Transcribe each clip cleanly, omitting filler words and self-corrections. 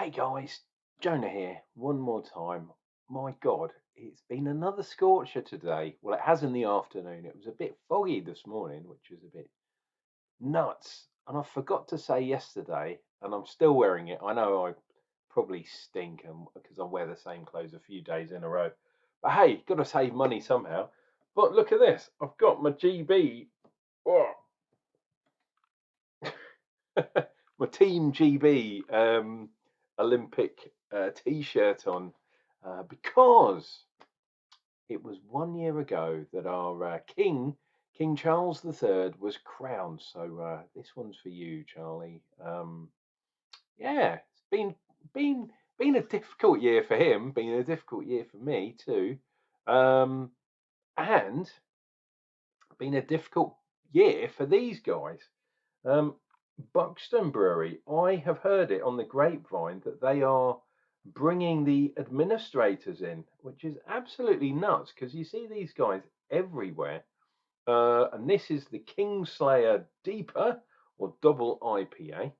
Hey guys, Jonah here, one more time. My God, it's been another scorcher today. Well, it has in the afternoon. It was a bit foggy this morning, which was a bit nuts. And I forgot to say yesterday, and I'm still wearing it. I know I probably stink because I wear the same clothes a few days in a row. But hey, got to save money somehow. But look at this. I've got my GB, oh, my Team GB Olympic t-shirt on because it was 1 year ago that our King Charles III was crowned. So this one's for you, Charlie. Yeah, it's been been a difficult year for him, been a difficult year for me too, um, and been a difficult year for these guys. Um, Buxton Brewery, I have heard it on the grapevine that they are bringing the administrators in, which is absolutely nuts because you see these guys everywhere. And this is the Kingslayer DIPA or double IPA.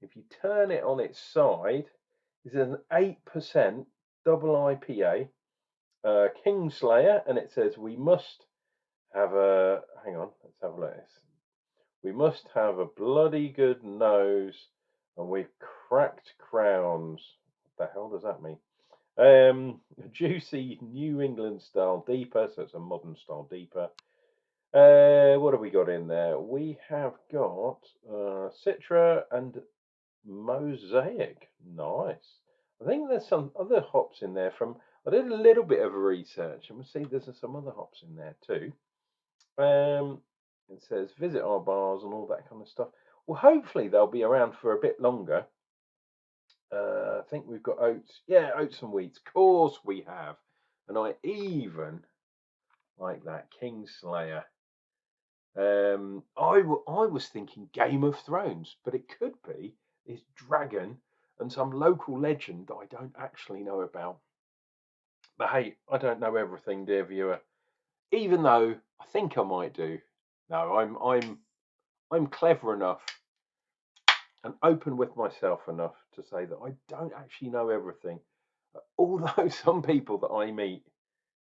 If you turn it on its side, it's an 8% double IPA, Kingslayer, and it says we must have a. Hang on, let's have a look at this. We must have a bloody good nose and we've cracked crowns. What the hell does that mean? A juicy New England style DIPA, so it's a modern style DIPA. What have we got in there? We have got Citra and Mosaic. Nice. I think there's some other hops in there from. I did a little bit of research and we see there's some other hops in there too. It says visit our bars and all that kind of stuff. Well, hopefully they'll be around for a bit longer. I think we've got oats. Yeah, oats and wheats. Of course we have. And I even like that Kingslayer. I was thinking Game of Thrones, but it could be this dragon and some local legend that I don't actually know about. But hey, I don't know everything, dear viewer. Even though I think I might do. No, I'm clever enough and open with myself enough to say that I don't actually know everything. Although some people that I meet,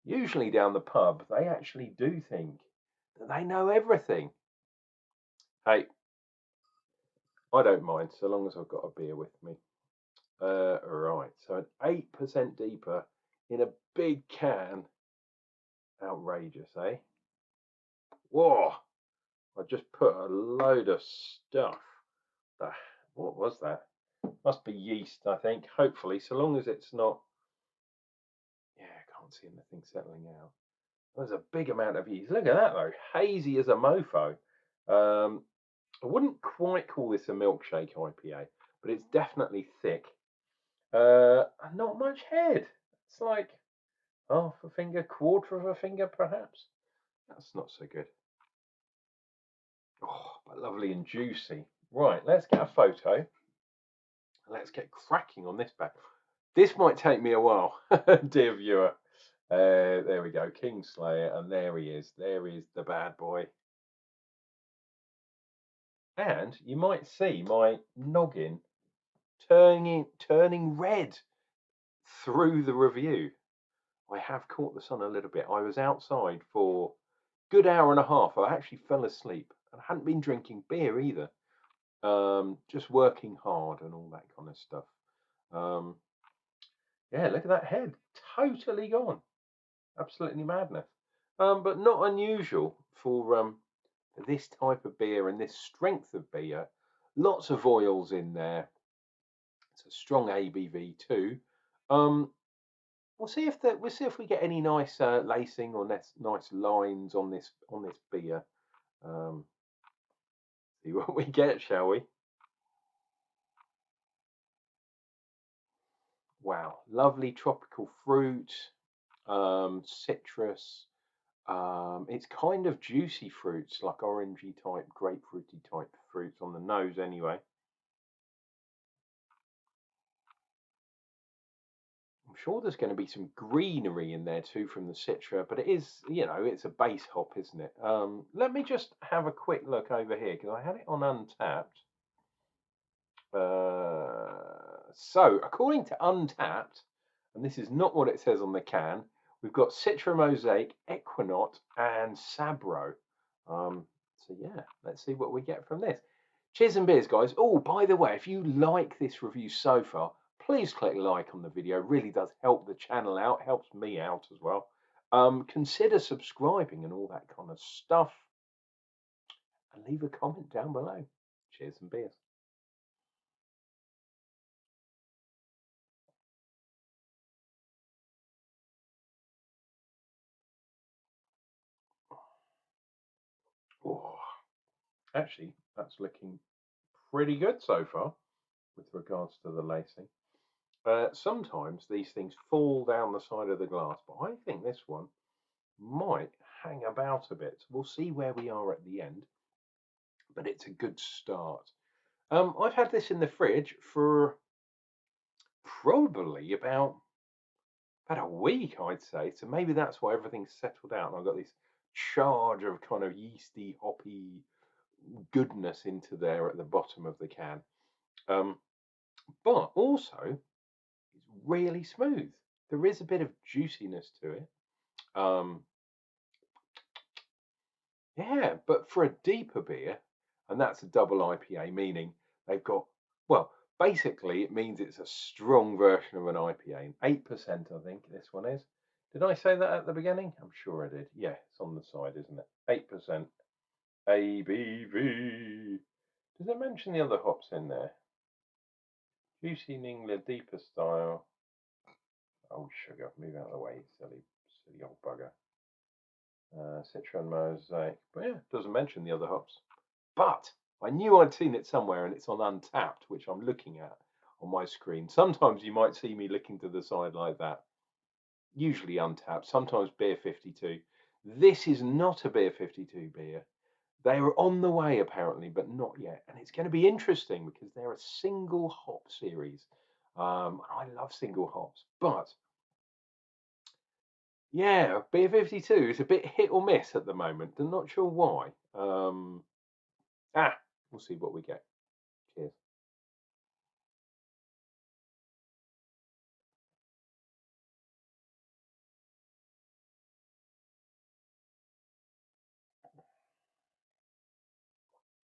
usually down the pub, they actually do think that they know everything. Hey, I don't mind so long as I've got a beer with me. Right, so an 8% deeper in a big can. Outrageous, eh? Whoa! I just put a load of stuff. What was that? Must be yeast, I think. Hopefully, so long as it's not. Yeah, I can't see anything settling out. There's a big amount of yeast. Look at that though, hazy as a mofo. I wouldn't quite call this a milkshake IPA, but it's definitely thick. And not much head. It's like half a finger, quarter of a finger, perhaps. That's not so good. Oh, but lovely and juicy. Right, let's get a photo. Let's get cracking on this bag. This might take me a while, dear viewer. There we go, Kingslayer, and there he is. There is the bad boy. And you might see my noggin turning red through the review. I have caught the sun a little bit. I was outside for a good hour and a half. I actually fell asleep and I hadn't been drinking beer either. Just working hard and all that kind of stuff. Yeah, look at that head, totally gone. Absolutely madness. But not unusual for this type of beer and this strength of beer. Lots of oils in there. It's a strong ABV too. We'll see if we get any nice lacing or nice lines on this beer. See what we get, shall we? Wow, lovely tropical fruit, citrus. It's kind of juicy fruits, like orangey type, grapefruity type fruits on the nose anyway. I'm sure there's going to be some greenery in there too from the Citra, but it is, it's a base hop, isn't it? Let me just have a quick look over here because I had it on Untapped. So, according to Untapped, and this is not what it says on the can, we've got Citra Mosaic, Equinaut, and Sabro. So yeah, let's see what we get from this. Cheers and beers, guys. Oh, by the way, if you like this review so far, please click like on the video. It really does help the channel out, helps me out as well. Consider subscribing and all that kind of stuff. And leave a comment down below. Cheers and beers. Oh, actually, that's looking pretty good so far with regards to the lacing. Sometimes these things fall down the side of the glass, but I think this one might hang about a bit. We'll see where we are at the end, but it's a good start. I've had this in the fridge for probably about a week, I'd say. So maybe that's why everything's settled out. And I've got this charge of kind of yeasty, hoppy goodness into there at the bottom of the can. But also, it's really smooth. There is a bit of juiciness to it. Yeah, but for a deeper beer, and that's a double IPA, meaning they've got, well, basically it means it's a strong version of an IPA. 8%, I think this one is. Did I say that at the beginning? I'm sure I did. Yeah, it's on the side, isn't it? 8% ABV. Does it mention the other hops in there? Juicy Ningler, deeper style. Oh, sugar, move out of the way, silly old bugger. Citron Mosaic. But yeah, doesn't mention the other hops. But I knew I'd seen it somewhere, and it's on Untapped, which I'm looking at on my screen. Sometimes you might see me looking to the side like that. Usually Untapped, sometimes Beer 52. This is not a Beer 52 beer. They are on the way apparently, but not yet. And it's going to be interesting because they're a single hop series. I love single hops, but yeah, Beer 52 is a bit hit or miss at the moment. I'm not sure why. We'll see what we get. Cheers.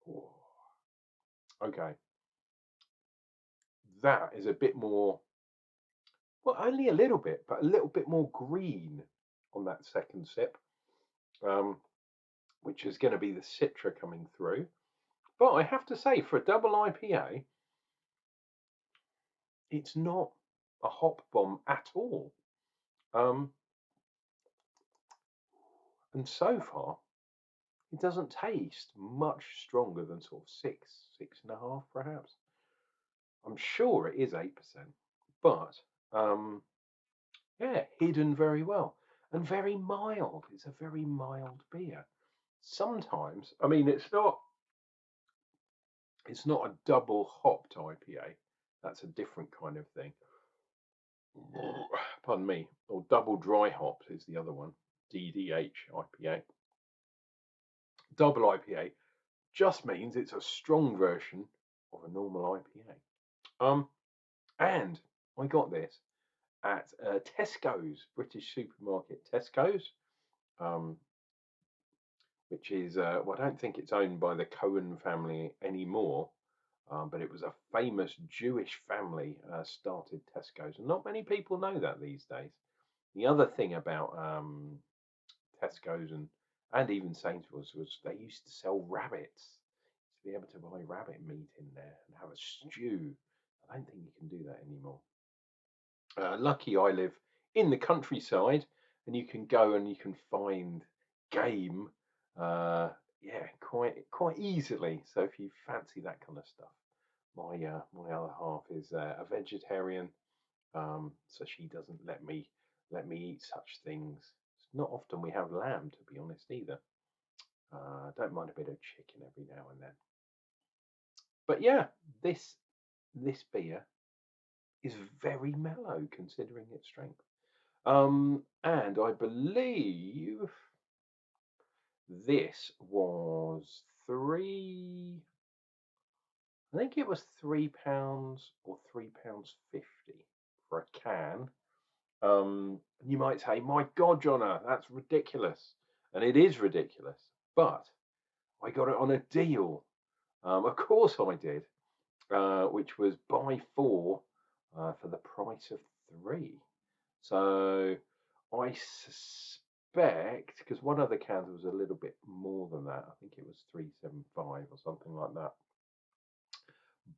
Oh, okay, that is a bit more, well, only a little bit, but a little bit more green on that second sip, um, which is going to be the Citra coming through. But I have to say, for a double IPA, it's not a hop bomb at all. And so far, it doesn't taste much stronger than sort of 6.5 perhaps. I'm sure it is 8%, but yeah, hidden very well and very mild. It's a very mild beer. Sometimes, I mean, it's not a double hopped IPA. That's a different kind of thing. Pardon me. Or double dry hopped is the other one. DDH IPA. Double IPA just means it's a strong version of a normal IPA. And I got this at Tesco's, British supermarket Tesco's, which is, well, I don't think it's owned by the Cohen family anymore, but it was a famous Jewish family started Tesco's, and not many people know that these days. The other thing about Tesco's and even Sainsbury's was they used to sell rabbits. To be able to buy rabbit meat in there and have a stew. I don't think you can do that anymore. Lucky I live in the countryside, and you can go and you can find game, yeah, quite easily. So if you fancy that kind of stuff, my other half is a vegetarian, so she doesn't let me eat such things. It's not often we have lamb, to be honest, either. Don't mind a bit of chicken every now and then. But yeah, this beer is very mellow considering its strength. And I believe this was I think it was £3 or £3.50 for a can. You might say, "My God, Jonna, that's ridiculous," and it is ridiculous. But I got it on a deal. Of course I did, which was buy four for the price of three. So I suspect, because one of the cans was a little bit more than that. I think it was 375 or something like that.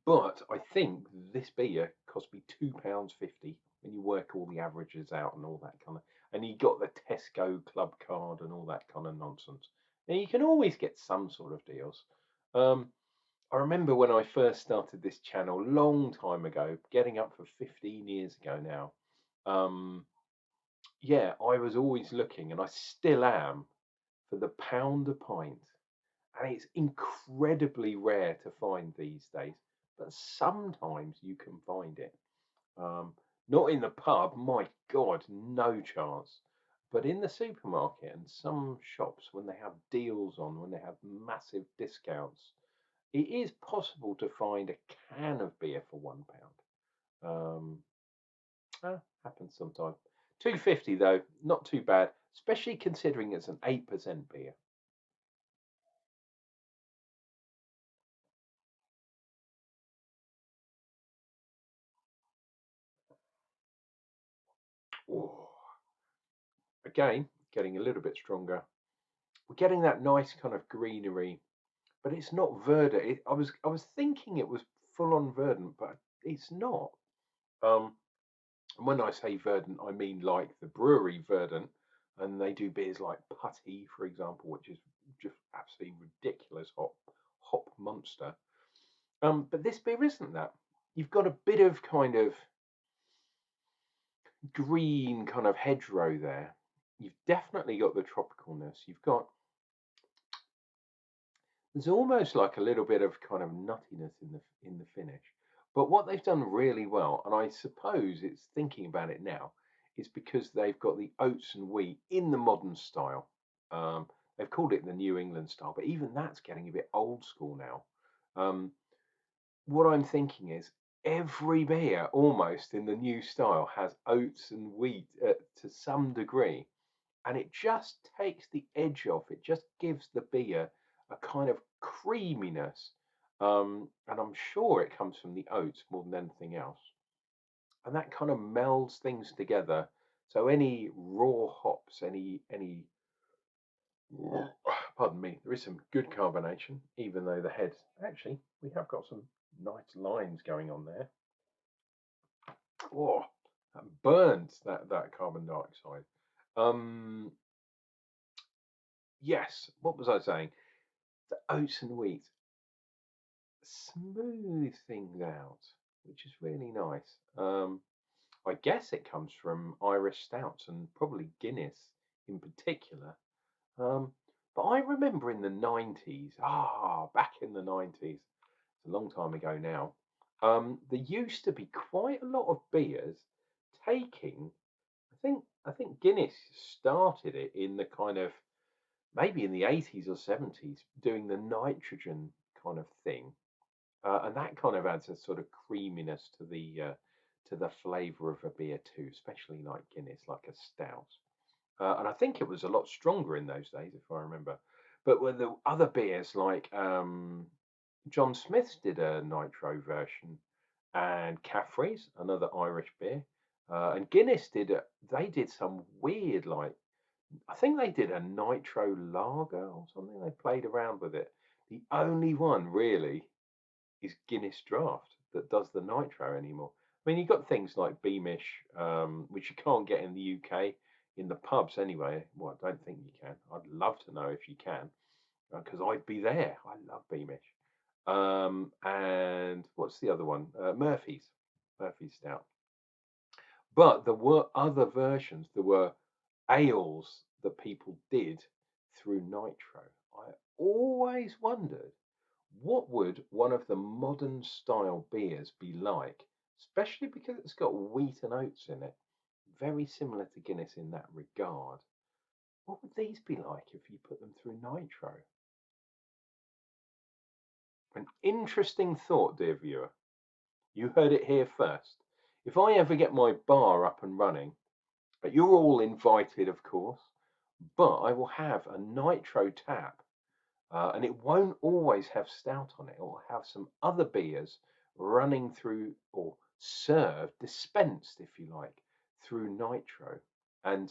But I think this beer cost me £2.50 when you work all the averages out and all that kind of. And you got the Tesco club card and all that kind of nonsense. Now you can always get some sort of deals. Um, I remember when I first started this channel, long time ago, getting up for 15 years ago now. Yeah, I was always looking, and I still am, for the pound a pint. And it's incredibly rare to find these days, but sometimes you can find it. Um, Not in the pub, my God, no chance. But in the supermarket and some shops, when they have deals on, when they have massive discounts, it is possible to find a can of beer for £1. Happens sometimes. 2.50 though, not too bad, especially considering it's an 8% beer. Oh, again, getting a little bit stronger. We're getting that nice kind of greenery, but it's not verdant. I was thinking it was full on verdant, but it's not. Um, and when I say verdant, I mean like the brewery verdant, and they do beers like Putty, for example, which is just absolutely ridiculous hop monster. But this beer isn't that. You've got a bit of kind of green kind of hedgerow there. You've definitely got the tropicalness. There's almost like a little bit of kind of nuttiness in the finish. But what they've done really well, and I suppose it's thinking about it now, is because they've got the oats and wheat in the modern style. They've called it the New England style, but even that's getting a bit old school now. Um, what I'm thinking is every beer almost in the new style has oats and wheat to some degree, and it just takes the edge off. It just gives the beer a kind of creaminess, and I'm sure it comes from the oats more than anything else. And that kind of melds things together. So any raw hops, any pardon me, there is some good carbonation, even though the head actually we have got some nice lines going on there. Oh, that burns that carbon dioxide. Um, yes, what was I saying? The oats and wheat smooth things out, which is really nice. I guess it comes from Irish stouts and probably Guinness in particular. Um, but I remember in the 90s, back in the 90s, it's a long time ago now, there used to be quite a lot of beers taking, I think Guinness started it in the kind of maybe in the 80s or 70s, doing the nitrogen kind of thing, and that kind of adds a sort of creaminess to the flavour of a beer too, especially like Guinness, like a stout. And I think it was a lot stronger in those days, if I remember. But with the other beers, like John Smith's did a nitro version, and Caffrey's, another Irish beer, and Guinness they did some weird, like I think they did a nitro lager or something. They played around with it. The only one really is Guinness Draft that does the nitro anymore. I mean, you've got things like Beamish, which you can't get in the UK in the pubs anyway. Well, I don't think you can. I'd love to know if you can, because I'd be there. I love Beamish. And what's the other one? Murphy's Stout. But there were other versions. There were ales that people did through nitro. I always wondered, what would one of the modern style beers be like, especially because it's got wheat and oats in it, very similar to Guinness in that regard. What would these be like if you put them through nitro? An interesting thought, dear viewer. You heard it here first. If I ever get my bar up and running, you're all invited, of course, but I will have a nitro tap, and it won't always have stout on it. It will have some other beers running through, or served, dispensed, if you like, through nitro. And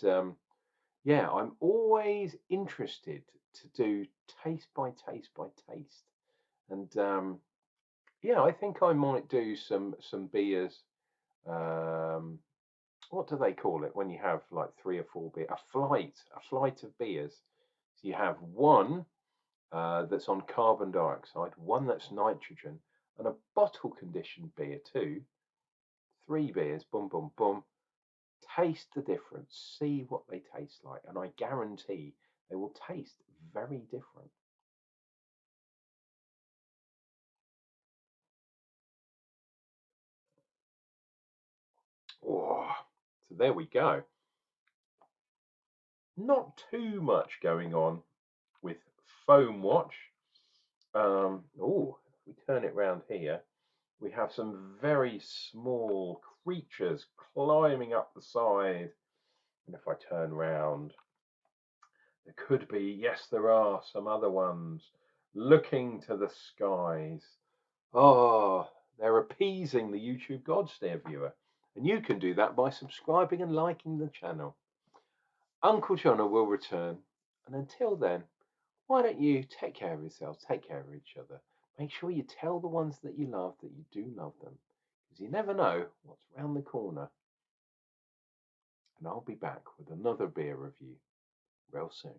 yeah, I'm always interested to do taste by taste by taste. And yeah, I think I might do some beers. Um, what do they call it when you have like 3 or 4 beer? A flight of beers. So you have one that's on carbon dioxide, one that's nitrogen, and a bottle conditioned beer too. 3 beers, boom, boom, boom. Taste the difference. See what they taste like, and I guarantee they will taste very different. Oh, so there we go. Not too much going on with Foam Watch. Oh, if we turn it round here, we have some very small creatures climbing up the side. And if I turn round, there could be, yes, there are some other ones looking to the skies. Oh, they're appeasing the YouTube gods, dear viewer. And you can do that by subscribing and liking the channel. Unclejona will return. And until then, why don't you take care of yourselves, take care of each other. Make sure you tell the ones that you love that you do love them. Because you never know what's round the corner. And I'll be back with another beer review real soon.